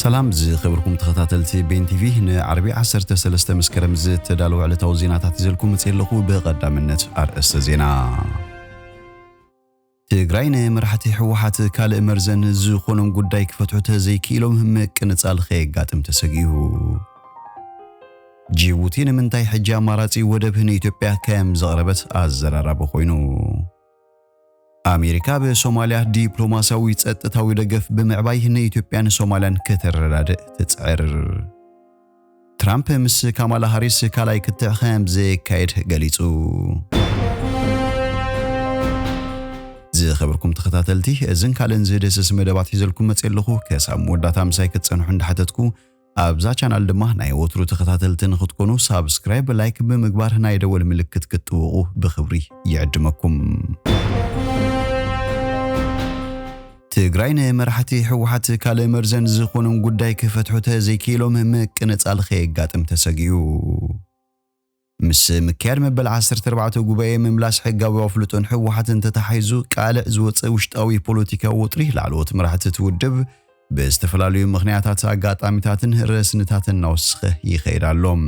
سلام زي خبركم تخطاتلتي بين تي في هنا عربي 13 مسكرم زي تدالو على توزينات تزلكم تسلخوا بقدامنت ارأس زينا تግራይን መራሕቲ ሕወሓት ካልእ መርዘን ዝኾኖም ጉዳይ ክፈትሑ ተዘይኪሎም ምቅንጻል ኸይጋጥም ተሰጊዩ ጅቡቲ ንምንታይ ሕጂ አማራጺ ወደብ ንኢትዮጵያ ከም ዘቕረበት አዘራራበ ኮይኑ አሜሪካ በሶማሊያ ዲፕሎማሲያዊ ጸጥታዊ ደገፍ በመዕባይ ንኢትዮጵያን ሶማሊያን ከተረዳድ ትጽዕር ትራምፕ ምስ ካማላ ሃሪስ ካላይ ክትዕኸም ዘካይድ ገሊጹ زي خبركم تخطاتلتي ازن كالن زي دسس مدبات يزلكم متصلخو كسام وداتا مساي كتصنحو اندحتتكو ابزا چانال دما ناي وترو تخطاتلتن خطكونو سابسكرايب لايك بمغبار ناي دول ملكت كتوقو بخبري يعدمكم تግራይን መራሕቲ ሕወሓት ካልእ መርዘን ዝኾኖም ጉዳይ ክፈትሑ ተዘይኪሎም ምቅንጻል ኸይጋጥም ተሰጊዩ مس مكير مبل 14 ጉባኤ መምላስ ሕጋዊ አፍልጦን ሕወሓትን ተታሒዙ ቃልዕ ዝወፀ ውሽጣዊ ፖለቲካዊ ወጥሪ ላዕለዎት መራሕቲ ትውድብ በስተፈላልዩ ምኽንያታት አጋጣሚታትን ርዕስነታትን ናውስኸ ይኸይዳሎም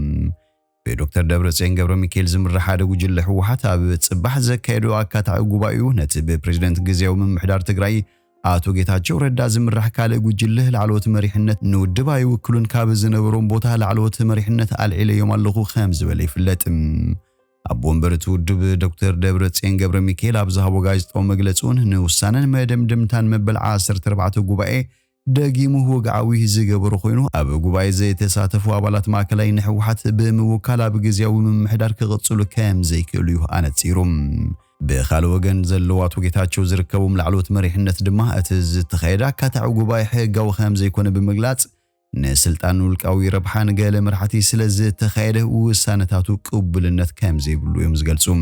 በዶክተር ደብረጽዮን ገብረ ሚካኤል ዝምራሕ ሓደ ጉጅለ ሕወሓት ኣብ ጽባሕ ዘካየዱ አካታዊ ጉባኤኡ ነቲ በፕሬዝዳንት ግዚያዊ ምምሕዳር ትግራይ አቶ ጌታቸው ረዳ ዝምራሕ ካልእ ጉጅለ ላዕለዎት መሪሕነት ንውድብ አይውክሉን ካብ ዝነበሮም ቦታ ላዕለዎት መሪሕነት አልዒለዮም ኣለኹ ከም ዝበለ ይፍለጥ ኣብ ወንበር ትውድብ ዶክተር ደብረጽዮን ገብረ ሚካኤል ኣብ ዝሃቦ ጋዜጣዊ መግለጹን ንውሳነን መደምደምታን መበል 14 ጉባኤ ደጊሙ ወግዓዊ ዝገበሩ ኮይኑ ኣብ ጉባኤ ዝተሳተፉ አባላት ማዕከላይ ንሕወሓት ብምውካል ኣብ ግዚያዊ ምምሕዳር ክቕጽሉ ከም ዘይክእሉ ኣነጺሮም بخال وجن زلوات وجتاتشو زركبهم لعلوت مريحنة دماء تخيدا كتعو جباي حجة وخامزة يكون بمجلات نسلطان القوي ربحان قال مرحتي سلز تخيده وسانتاتو قبل النت كامزي بلو يمزجلسوم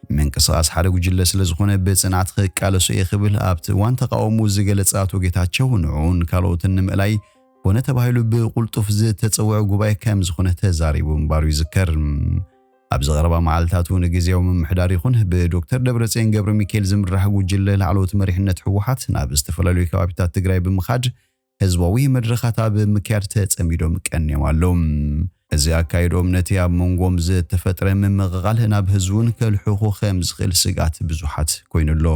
من قصاص حرق جلس لزخونه بصنعت قالو سو يخبل ابت وان تقاومو زغلصات وجتاتشو نعون كالوتن ملاي ሆነ ተባሂሉ በቁልጡፍ ዝተጸውዐ ጉባኤ ከም ዝኾነ ተዛሪቡ ምባሩ ይዝከር أبز غربا معلتاتو نجزيو من محدار يخون بدكتور دبرصيون ገብረ ሚካኤል ዝምራሕ ጉጅለ ላዕለዎት መሪሕነት ሕወሓት ናብ ዝተፈላልዩ ከባቢታት ትግራይ ብምኻድ ህዝባዊ መድረኻት ኣብ ምክያድ ተጸሚዶም ቀንየዋሎም እዚ አካይዶም ነቲ ኣብ መንጎም ዝተፈጥረ ምምቕቓል ናብ ህዝቡን ከልሕኹ ከም ዝኽእል ስጋት ብዙሓት ኮይኑሎ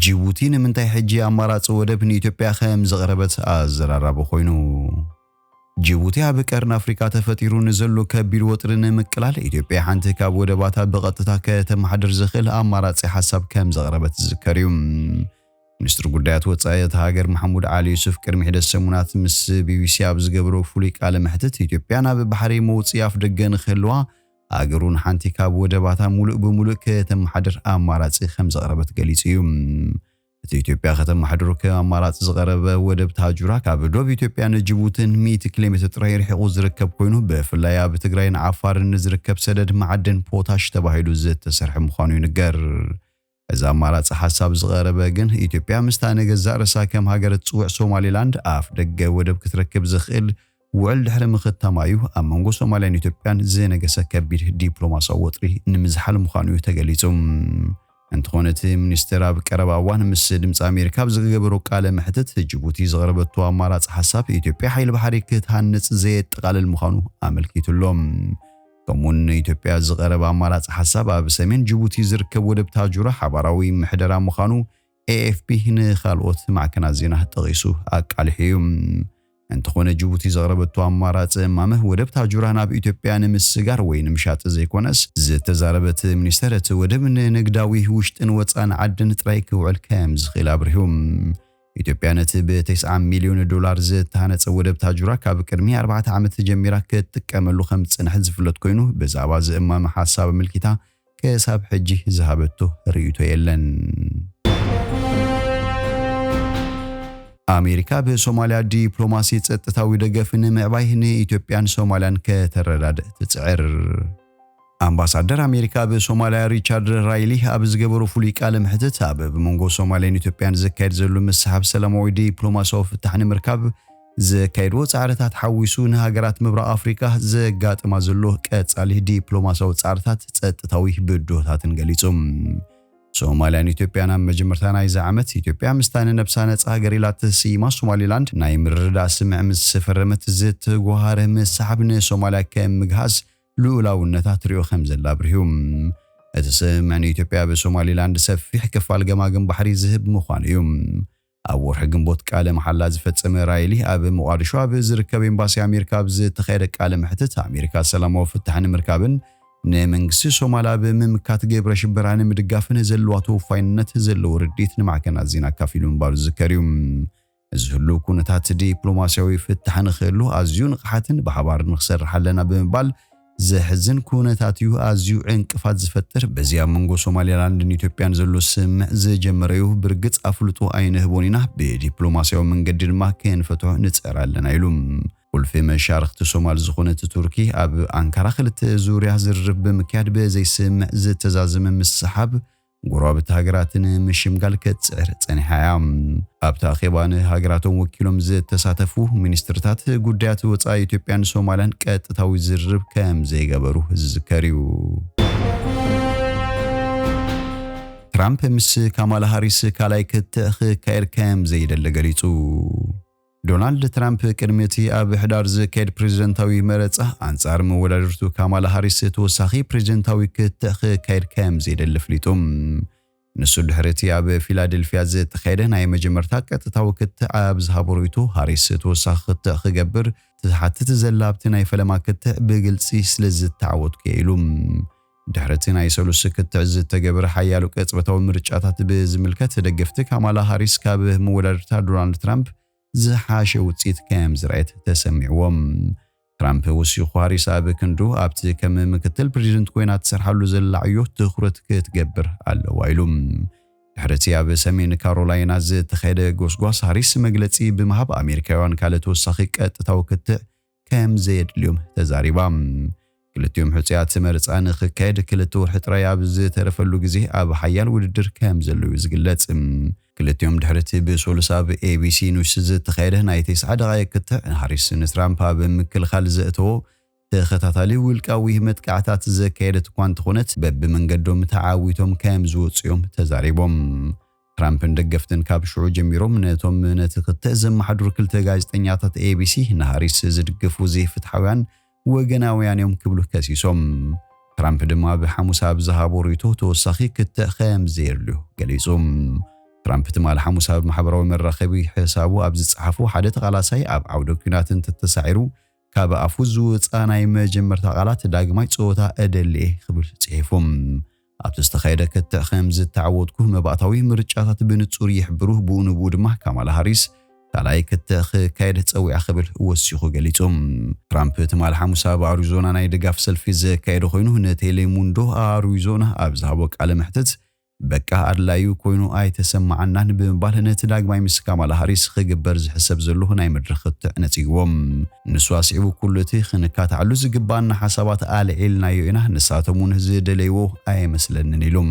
ጅቡቲ ንምንታይ ሕጂ አማራጺ ወደብ ንኢትዮጵያ ከም ዘቕረበት አዘራራበ ኮይኑ ጅቡቲ ኣብ ቀርን አፍሪካ ተፈጢሩ ንዘሎ ከቢድ ወጥርን ምቅላል ኢትዮጵያ ሓንቲ ካብ ወደባታ በቀጥታ ከተማሓደር ዝኽእል አማራጺ ሐሳብ ከም ዘቕረበት ዝከሪዩ ሚኒስትር ጉዳያት ወጻኢ ሃገር መሐሙድ ዓሊ ዩሱፍ ቅድሚ ሒደት ሰሙናት ምስ ቢቢሲ ኣብ ዝገብሮ ፍሉይ ቃለ መሕትት ኢትዮጵያ ናብ ባሕሪ መውጽኢ ኣፍ ደገ ንኽህልዋ ኣገሩን ሓንቲ ካብ ወደባታ ሙሉእ ብምሉእ ከተማሓደር አማራጺ ከም ዘቕረበት ገሊጹ እዩ ኢትዮጵያ ከተማሓደሩ ከአማራጺ ዝቐረበ ወደብ ታጁራ ካብ ዶብ ኢትዮጵያ ንጅቡቲን 100 ኪሎ ሜትር ጥራይ ርሒቑ ዝርከብ ኮይኑ በፍላይ ኣብ ትግራይን ዓፋርን ዝርከብ ሰደድ ማዕድን ፖታሽ ተባሂሉ ዝተሰርሐ ምዃኑ ይንገር እዚ አማራጺ ሐሳብ ዝቐረበ ግን ኢትዮጵያ ምስታ ነገዛእ ርሳ ከም ሃገር ጽውዕ ሶማሊላንድ ኣፍ ደገ ወደብ ክትረክብ ዝኽእል ውዕል ድሕሪ ምኽታማ እዩ ኣብ መንጎ ሶማሊያን ኢትዮጵያን ዝነገሰ ከቢድ ዲፕሎማሲያዊ ወጥሪ ንምዝሓል ምዃኑ ተገሊጹ انتخونت منستر اب قرباوان مس ድምጽ አሜሪካ ዝገበሩ ቃለ መሕተት ጅቡቲ ዝቀረበቱ አማራጭ ሐሳብ ኢትዮጵያ ኃይል ባህሪ ከተሃንጽ ዘየጠቃለል ምዃኑ አመልክቱሎም ከሙን ኢትዮጵያ ዝቀረበ አማራጭ ሐሳብ ኣብ ሰሜን ጅቡቲ ዝርከብ ወደብ ታጁራ ሓባራዊ ምሕደራ ምዃኑ AFP ንኻልኦት ማዕከናት ዜና ጠቂሱ አቃልሒዩ انتخونه ጅቡቲ ዝቀረበቱ አማራጭ ማመህ ወደብ ታጁራ ናብ ኢትዮጵያ ንምስጋር ወይ ንምሻጥ ዘይኮነስ ዝተዛረበት ሚኒስተር ወደብ ንግዳዊ ውሽጥን ወፃን ዓድን ጥራይ ክውዕል ከም ዝኽእል አብርሂም ኢትዮጵያ ነቲ በ9 ሚሊዮን ዶላር ዝተሃነጸ ወደብ ታጁራ ካብ ቅድሚ 4 ዓመት ጀሚራ ክትጥቀመሉ ከም ጽንሕ ዝፍለጥ ኮይኑ በዛባ ዝእማም ሐሳብ ምልክታ ከሳብ ሕጂ ዝሃበቶ ርዩቶ የለን አሜሪካ በሶማሊያ ዲፕሎማሲ ጸጥታዊ ደገፍን ምዕባይን ኢትዮጵያን ሶማሊያን ከተረዳድ ትጽዕር አምባሳደር አሜሪካ በሶማሊያ ሪቻርድ ራይሊ ኣብ ዝገበሩ ፍሉይ ቃለ መሕትት ኣብ መንጎ ሶማሊያን ኢትዮጵያን ዝካየድ ዘሎ መስሓብ ሰላማዊ ዲፕሎማሲያዊ ፍታሕ ንምርካብ ዝካየድዎ ጻዕርታት ሓዊሱ ንሃገራት ምብራቕ አፍሪካ ዘጋጥማ ዘሎ ቀጻሊ ዲፕሎማሲያዊ ጻዕርታት ጸጥታዊ ብድሆታትን ገሊጹም ሶማሊያን ኢትዮጵያን ኣብ መጀመርታ ናይዚ ዓመት ኢትዮጵያ ምስታን ነብሳ ነጻ ሃገር ኢላ ተሰይማ ሶማሊላንድ ናይ ምርዳእ ስምዕ ምስ ፈረመት ዝተጓሃረ መሳሓብ ንሶማልያ ከም ምግሃዝ ልኡላውነታ ትሪኦ ከም ዘላ ብርሂዮም እቲ ስምዕ ንኢትዮጵያ ብሶማሊላንድ ሰፊሕ ክፋል ገማግም ባሕሪ ዝህብ ምዃኑ እዩ ኣብ ወርሒ ግንቦት ቃለ መሓላ ዝፈጸመ ራይሊ ኣብ ሞቃዲሾ ኣብ ዝርከብ ኤምባሲ ኣሜሪካ ብዝተኻየደ ቃለ መሕትት ኣሜሪካ ሰላማዊ ፍታሕ ንምርካብን ንመንግስቲ ሶማልያ ብምምካት ገብረ ሽበራን ምድጋፍን ዘለዋ ተወፋይነት ዘለዎ ርዲት ንማዕከናት ዜና ካፊሉ ምባሉ ዝዝከር እዩ እዚ ሁሉ ኩነታት ዲፕሎማስያዊ ፍታሕ ንኽህሉ ኣዝዩ ንቕሓትን ብሓባር ንኽሰርሕ ኣለና ብምባል ዘሕዝን ኩነታት እዩ ኣዝዩ ዕንቅፋት ዝፈጥር በዚያ መንጎ ሶማሊላንድን ኢትዮጵያን ዘሎ ስምዕ ዝጀመረ እዩ ብርግጽ ኣፍልጦ ኣይንህቦን ኢና ብዲፕሎማስያዊ መንገዲ ድማ ክንፈትሖ ንጸር ኣለና ኢሉ ቁልፊ መሻርክቲ ሶማል ዝኾነት ቱርኪ ኣብ ኣንካራ ክልተ ዙርያ ዝርብ ብምክያድ በዘይስምዕ ዝተዛዘመ ምስሓብ ጎረቤት ሃገራትን ምሽምጋል ከጽዕር ጸኒሓ ኣብ ተኣኺባ ንሃገራቶም ወኪሎም ዝተሳተፉ ሚኒስትርታት ጉዳያት ወጻኢ ኢትዮጵያን ሶማልያን ቀጥታዊ ዝርብ ከም ዘይገበሩ ዝዝከር እዩ ትራምፕ ምስ ካማላ ሃሪስ ካልኣይ ክትካየድ ከም ዘይደለ ገሊጹ ዶናልድ ትራምፕ ቅድሚቲ ኣብ ሕዳር ዝካየድ ፕሬዝደንታዊ መረጻ ኣንጻር መወዳድርቱ ካማላ ሃሪስ ተወሳኺ ፕሬዝደንታዊ ክትካየድ ከም ዘይደለ ፍሊጦም ንሱ ድሕርቲ ኣብ ፊላደልፊያ ዝተኻየደ ናይ መጀመርታ ቀጥታዊ ክትዓብ ዝሃቦ ርእይቶ ሃሪስ ተወሳኺ ክትገብር ትሓትት ዘላብቲ ናይ ፈለማ ክትዕ ብግልጺ ስለ ዝተዓወቱ ኢሉ ድሕርቲ ናይ ሰሉስ ክትዕ ዝተገብረ ሓያሉ ቅጽበታዊ ምርጫታት ብዝምልከት ደገፍቲ ካማላ ሃሪስ ካብ መወዳድርታ ዶናልድ ትራምፕ ዝሓሸ ውጽኢት ከም ዝረአት ተሰሚዕዎም ትራምፕ ወሲኹ ሃሪስ ኣብ ክንዱ ኣብቲ ከም ምክትል ፕሬዝደንት ኮይና ትሰርሓሉ ዘላ ዕዮ ትኹረት ክትገብር ኣለዋ ኢሉ ድሕርቲ ኣብ ሰሜን ካሮላይና ዝተኻየደ ጎስጓስ ሃሪስ መግለጺ ብምሃብ ኣሜሪካውያን ካልኦት ተወሳኺ ቀጥታዊ ክትዕ ከም ዘየድልዮም ተዛሪባ ክልቲኦም ሕጽያት መርጻ ንኽካየድ ክልተ ወርሒ ጥራይ ኣብ ዝተረፈሉ ግዜ ኣብ ሓያል ውድድር ከም ዘለዉ ዝግለጽ ክልቲኦም ድሕርቲ ብሶሉስ ኣብ ABC ኒውስ ዝተኻየደ ናይ 9 ደቂቃ ክትዕ ሃሪስ ንትራምፕ ኣብ ምክልኻል ዘእተዎ ተኸታታሊ ውልቃዊ መጥቃዕታት ዘካየደት እኳ እንተኾነት በብመንገዶም ተዓዊቶም ከም ዝወፅዮም ተዛሪቦም ትራምፕን ደገፍትን ካብ ሽዑ ጀሚሮም ነቶም ነቲ ክትዕ ዘመሓድሩ ክልተ ጋዜጠኛታት ABC ንሃሪስ ዝድግፉ ዘይፍትሓውያን ወገናውያን እዮም ክብሉ ከሲሶም ትራምፕ ድማ ብሓሙስ ኣብ ዝሃቦ ርእይቶ ተወሳኺ ክትዕ ከም ዘየድልዩ ገሊጾም ትራምፕ ትማል ሓሙስ ኣብ ማሕበራዊ መራኸቢ ሕሳቡ ኣብ ዝጸሓፉ ሓደ ተቓላሳይ ኣብ ዓውደ ኩናትን ተተሳዒሩ ካብ ኣፉ ዝወፃ ናይ መጀመርታ ቃላት ዳግማይ ጾታ እደልየ ክብል ጽሒፎም ኣብቲ ዝተኻየደ ክትዕ ከም ዝተዓወትኩ መባእታዊ ምርጫታት ብንጹር ይሕብሩ ብኡንቡ ድማ ካማላ ሃሪስ ካልኣይ ክትዕ ክካየድ ፀዊዓ ክብል ወሲኹ ገሊጾም ትራምፕ ትማል ሓሙስ ኣብ ኣሪዞና ናይ ድጋፍ ሰልፊ ዘካየደ ኮይኑ ንቴሌሙንዶ ኣሪዞና ኣብ ዝሃቦ ቃለ መሕትት በቃ ኣድላዩ ኮይኑ ኣይተሰማዓናን ብምባል ነቲ ዳግማይ ምስ ካማላ ሃሪስ ክግበር ዝሕሰብ ዘሎ ናይ መድረኽ ክትዕ ነጺግዎም ንሱ ኣስዒቡ ኩሉ እቲ ክንካትዓሉ ዝግባአና ሓሳባት ኣልዒልናዮ ኢና ንሳቶም እውን ዝደለይዎ ኣይመስለንን ኢሎም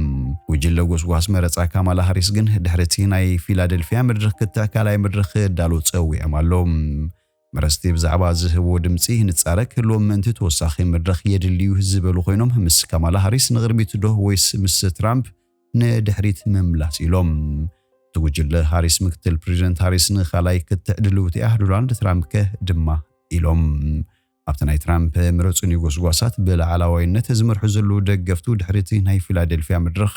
ጉጅለ ጎስጓስ መረጻ ካማላ ሃሪስ ግን ድሕርቲ ናይ ፊላደልፊያ መድረኽ ክትዕ ካልኣይ መድረኽ ዳሎ ፀዊዖም ኣሎም መረስቲ ብዛዕባ ዝህቦ ድምፂ ንጻረክ ክህልዎም ምእንቲ ተወሳኺ መድረኽ የድልዩ ዝበሉ ኮይኖም ምስ ካማላ ሃሪስ ንቕድሚት ዶ ወይስ ምስ ትራምፕ ንድሕሪት መምላስ ኢሎም ትጉጅለ ሃሪስ ምክትል ፕሬዝደንት ሃሪስ ንኻልኣይ ክትዕ ድልውቲ እያ ዶናልድ ትራምፕ ድማ ኢሎም ኣብቲ ናይ ትራምፕ ምረፁን ጎስጓሳት ብላዕላዋይነት ዝመርሑ ዘለዉ ደገፍቱ ድሕሪቲ ናይ ፊላደልፊያ መድረኽ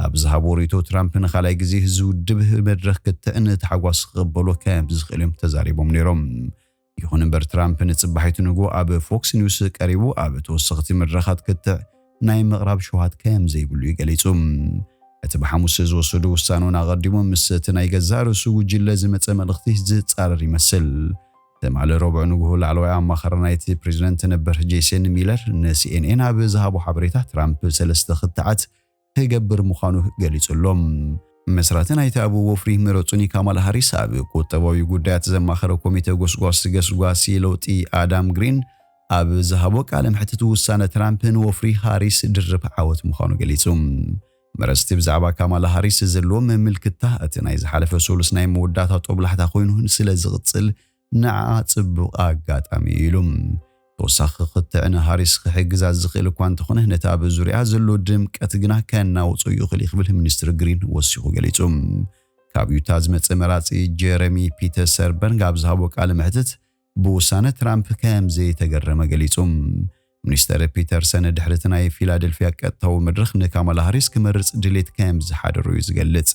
ኣብ ዝሃቦ ርእይቶ ትራምፕ ንኻልኣይ ግዜ ዝውድብ መድረኽ ክትዕ ንተሓጓስ ክቕበሎ ከም ዝኽእል እዮም ተዛሪቦም ነይሮም ይኹን እምበር ትራምፕ ንጽባሒቱ ንጎ ኣብ ፎክስ ኒውስ ቀሪቡ ኣብ ተወሰኽቲ መድረኻት ክትዕ ናይ ምቕራብ ሸውሃት ከም ዘይብሉ ይገሊጹ እቲ ብሓሙስ ዝወሰዱ ውሳኔውን ኣቐዲሞም ምስ እቲ ናይ ገዛ ርእሱ ጉጅለ ዝመፀ መልእኽቲ ዝጻረር ይመስል ተማለ ረቡዕ ንግሆ ላዕለዋይ ኣማኻሪ ናይቲ ፕሬዝደንት ነበር ጄሰን ሚለር ንሲኤንኤን ኣብ ዝሃቦ ሓበሬታ ትራምፕ ሰለስተ ክትዓት ክገብር ምዃኑ ገሊጹሎም መስራቲ ናይቲ ኣብ ወፍሪ ምረፁኒ ካማላ ሃሪስ ኣብ ቁጠባዊ ጉዳያት ዘማኸረ ኮሚቴ ገስጓሲ ለውጢ ኣዳም ግሪን ኣብ ዝሃቦ ቃለ መሕትት ውሳነ ትራምፕ ንወፍሪ ሃሪስ ድርብ ዓወት ምዃኑ ገሊጹ መረስቲ ብዛዕባ ካማላ ሃሪስ ዘለዎም ምልክታ እቲ ናይ ዝሓለፈ ሶሉስ ናይ መወዳእታ ጦብላሕታ ኮይኑ ስለ ዝቕጽል ንዓ ጽቡቕ ኣጋጣሚ ኢሉ ተወሳኺ ክትዕነ ሃሪስ ክሕግዝ ዝኽእል እኳ እንተኾነ ነታ ኣብ ዙርያ ዘሎ ድምቀት ግና ከናውፅኡ ይኽእል ክብል ሚኒስትር ግሪን ወሲኹ ገሊጹ ካብ ዩታ ዝመፀ መራፂ ጀረሚ ፒተርሰንበርግ ኣብ ዝሃቦ ቃለ መሕትት ብውሳነ ትራምፕ ከም ዘይተገረመ ገሊጹ ሚኒስተር ፒተርሰን ድሕሪ ናይ ፊላደልፊያ ቀጥታዊ መድረኽ ንካማላ ሃሪስ ክመርጽ ድሌት ከም ዝሓደሩ እዩ ዝገልጽ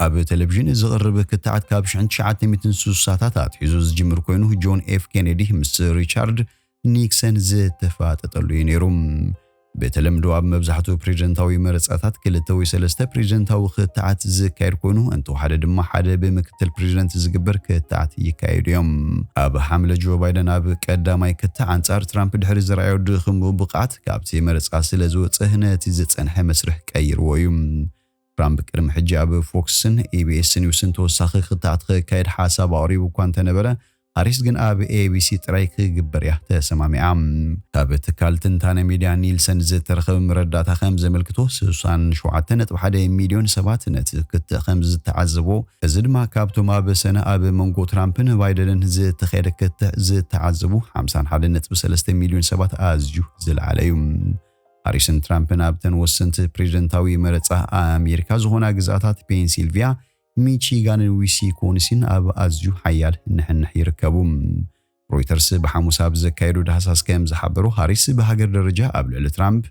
ኣብ ቴሌቪዥን ዝቕርብ ክትዓት ካብ 1960ታት ኣትሒዙ ዝጅምር ኮይኑ ጆን ኤፍ ኬኔዲ ምስ ሪቻርድ ኒክሰን ዝተፋጠጠሉ እዩ ነይሩ በተለምዶ ኣብ መብዛሕትኡ ፕሬዝደንታዊ መረጻታት ክልተ ወይ ሰለስተ ፕሬዝደንታዊ ክትዓት ዝካየድ ኮይኑ እንተ ሓደ ድማ ሓደ ብምክትል ፕሬዝደንት ዝግበር ክትዓት ይካየዱ እዮም ኣብ ሓምለ ጆ ባይደን ኣብ ቀዳማይ ክትዕ አንጻር ትራምፕ ድሕሪ ዝረኣዮ ድኽሙ ብቕዓት ካብቲ መረጻ ስለ ዝወፅእ ነቲ ዝጸንሐ መስርሕ ቀይርዎ እዩ ትራምፕ ቅድሚ ሕጂ ኣብ ፎክስን ኤቢኤስ ኒውስን ተወሳኺ ክትዓት ክካየድ ሓሳብ ኣቕሪቡ እኳ እንተነበረ ሃሪስ ግን ኣብ ኤቢሲ ጥራይ ክግበር እያ ተሰማሚዓ ካብ ትካል ትንታነ ሚድያ ኒልሰን ዝተረኸበ መረዳእታ ከም ዘመልክቶ 67.1 ሚልዮን ሰባት ነቲ ክትዕ ከም ዝተዓዘቦ እዚ ድማ ካብቶም ኣብ ሰነ ኣብ መንጎ ትራምፕን ባይደንን ዝተኻየደ ክትዕ ዝተዓዘቡ 51.3 ሚልዮን ሰባት ኣዝዩ ዝለዓለ እዩ ሃሪስን ትራምፕን ኣብተን ወሰንቲ ፕሬዝደንታዊ መረፃ ኣሜሪካ ዝኾና ግዛታት ፔንሲልቪያ ሚቺጋን ዊስኮንሲን ኣብ ኣዝዩ ሓያል ንሕንሕ ይርከቡ ሮይተርስ ብሓሙስ ኣብ ዘካየዱ ዳህሳስ ከም ዝሓበሩ ሃሪስ ብሃገር ደረጃ ኣብ ልዕሊ ትራምፕ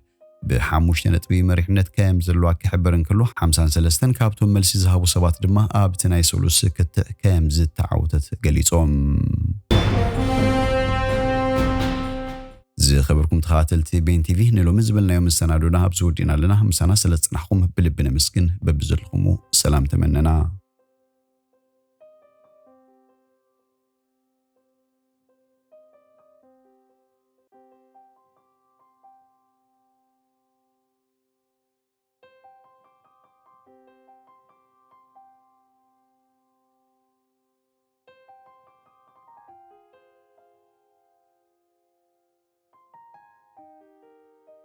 ብ5 ነጥቢ መሪሕነት ከም ዘለዋ ክሕበር እንከሎ 53 ካብቶም መልሲ ዝሃቡ ሰባት ድማ ኣብቲ ናይ ሰሉስ ክትዕ ከም ዝተዓወተት ገሊጾም ዝኸበርኩም ተኸታተልቲ ቤን ቲቪ ንሎሚ ዝብልናዮም መሰናዶና ኣብ ዝውዲና ኣለና ምሳና ስለ ጽናሕኩም ብልቢ ነመስግን በብዘልኹሙ ሰላም ተመነና